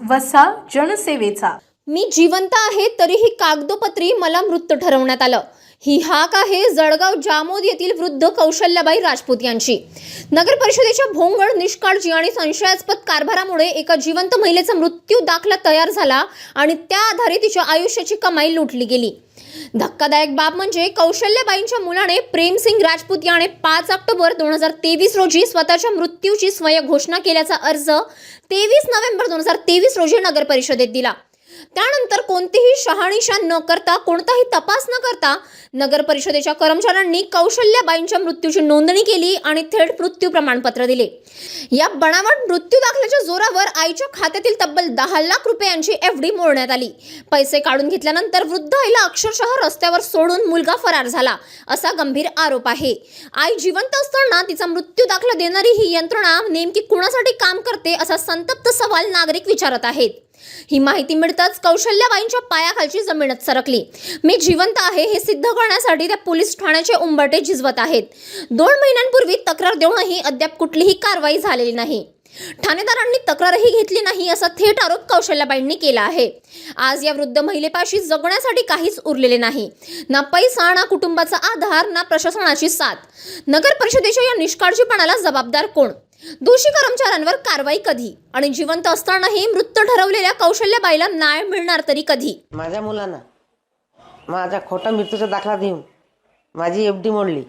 वसा जनसेवेचा। मी जिवंत आहे तरीही कागदोपत्री मला मृत ठरवण्यात आलं। ही हाक आहे जळगाव जामोद येथील वृद्ध कौशल्याबाई राजपूत यांची। नगर परिषदेच्या भोंगळ, निष्काळजी आणि संशयास्पद कारभारामुळे एका जिवंत महिलेचा मृत्यू दाखला तयार झाला आणि त्या आधारे तिच्या आयुष्याची कमाई लुटली गेली। धक्कादायक बाब म्हणजे कौशल्याबाईंच्या मुलाने प्रेमसिंग राजपूत याने 5 ऑक्टोबर 2023 रोजी स्वतःच्या मृत्यूची स्वयं घोषणा केल्याचा अर्ज 23 नोव्हेंबर 2023 रोजी नगर परिषदेत दिला। त्यानंतर कोणतीही शहानिशा न करता, कोणताही तपास न करता नगर परिषदेच्या कर्मचाऱ्यांनी कौशल्याबाईंच्या मृत्यूची नोंदणी केली आणि थेट मृत्यू प्रमाणपत्र दिले। या बनावट मृत्यू दाखल्याच्या जोरावर आईच्या खात्यातील तब्बल 10 लाख रुपयांची एफडी मोडण्यात आली। पैसे काढून घेतल्यानंतर वृद्ध आईला अक्षरशः रस्त्यावर सोडून मुलगा फरार झाला, असा गंभीर आरोप आहे। आई जिवंत असताना तिचा मृत्यू दाखला देणारी ही यंत्रणा नेमकी कुणासाठी काम करते, असा संतप्त सवाल नागरिक विचारत आहेत। ही माहिती मिळताच कौशल्याबाईंच्या पायाखालची जमीनच सरकली। मी जिवंत आहे हे सिद्ध करण्यासाठी त्या पोलीस ठाण्याचे उंबरठे झिजवत आहेत। 2 महिन्यांपूर्वी तक्रार देऊनही अद्याप कुठलीही कारवाई झालेली नाही। ठाणेदारांनी तक्रारही घेतली नाही, असा थेट आरोप कौशल्याबाईंनी केला आहे। आज या वृद्ध महिलेपाशी जगण्यासाठी काहीच उरलेले नाही, ना पैसा, ना कुटुंबाचा आधार, ना प्रशासनाची साथ। नगर परिषदेच्या या निष्काळजीपणाला जबाबदार कोण? दोषी कर्मचाऱ्यांवर कारवाई कधी? आणि जिवंत असतानाही मृत ठरवलेल्या कौशल्याबाईला न्याय मिळणार तरी कधी? माझ्या मुलांना माझा खोटा मृत्यूचा दाखला देऊन माझी एफडी मोडली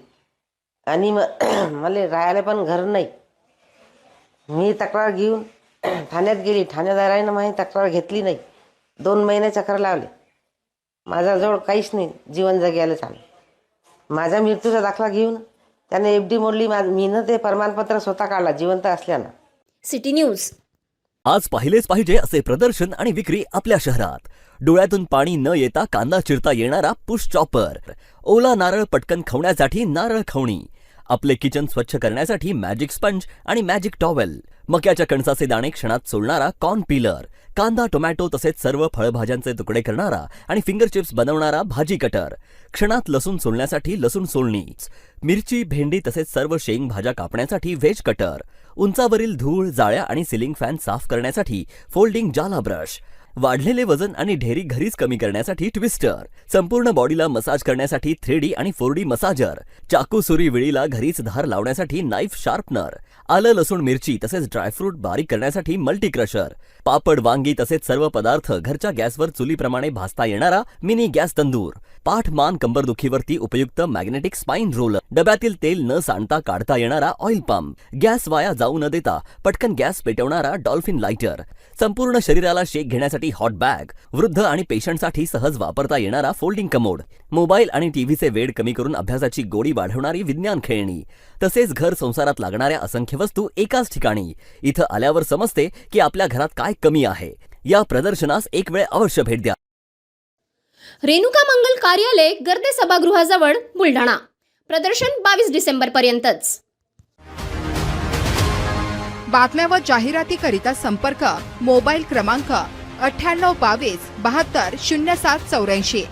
आणि मला राहायला पण घर नाही। मी तक्रार घेऊन ठाण्यात गेली, ठाणेदाराने माझी तक्रार घेतली नाही। 2 महिने चक्र लावले, माझ्याजवळ काहीच नाही, जीवन जगायला चालू। माझ्या मृत्यूचा दाखला घेऊन त्याने एफडी मोडली। मीनं ते प्रमाणपत्र स्वतः काढला जिवंत असल्यानं। City news. आज पाहिलेच पाहिजे असे प्रदर्शन आणि विक्री आपल्या शहरात। डोळ्यातून पाणी न येता कांदा चिरता येणारा पुश चॉपर, ओला नारळ पटकन खवण्यासाठी नारळ खवणी, आपले किचन स्वच्छ करण्यासाठी मॅजिक स्पंज आणि मॅजिक टॉवेल, मक्याच्या कणसाचे दाणे क्षणात सोलणारा कॉर्न पीलर, कांदा, टोमॅटो तसेच सर्व फळभाज्यांचे तुकडे करणारा आणि फिंगर चिप्स बनवणारा भाजी कटर, क्षणात लसूण सोलण्यासाठी लसूण सोलणी, मिरची, भेंडी तसेच सर्व शेंग भाज्या कापण्यासाठी व्हेज कटर, उंचावरील धूळ, जाळ्या आणि सिलिंग फॅन साफ करण्यासाठी फोल्डिंग जाला ब्रश, वाढलेले वजन आणि ढेरी घरीच कमी करण्यासाठी ट्विस्टर, संपूर्ण बॉडीला मसाज करण्यासाठी 3D आणि 4D मसाजर, चाकू, सुरी, विळीला घरीच धार लावण्यासाठी नाईफ शार्पनर, आलं, लसूण, मिरची तसेच ड्रायफ्रूट बारीक करण्यासाठी मल्टी क्रशर, पापड, वांगी तसेच सर्व पदार्थ घरच्या गॅसवर चुलीप्रमाणे भाजता येणारा मिनी गॅस तंदूर, पाठ, मान, कंबरदुखीवरती उपयुक्त मॅग्नेटिक स्पाइन रोलर, डब्यातील तेल न सांडता काढता येणारा ऑइल पंप, गॅस वाया जाऊ न देता पटकन गॅस पेटवणारा डॉल्फिन लाइटर, संपूर्ण शरीराला शेक घेण्यासाठी हॉट बॅग, वृद्ध आणि पेशंटसाठी सहज वापरता येणारा फोल्डिंग कमोड, मोबाईल आणि टीव्हीचे वेड कमी करून अभ्यासाची गोडी वाढवणारी विज्ञान खेळणी, तसेच घर संसारात लागणाऱ्या असंख्य वस्तू एकाच ठिकाणी। इथं आल्यावर समजते की आपल्या घरात काय कमी आहे। या प्रदर्शनास एक वेळ अवश्य भेट द्या। रेणुका मंगल कार्यालय, गर्दे सभागृहाजवळ, बुलढाणा। प्रदर्शन 22 डिसेंबर पर्यंतच। बातम्या व जाहिरातीकरिता संपर्क मोबाईल क्रमांक 9822 72 0784।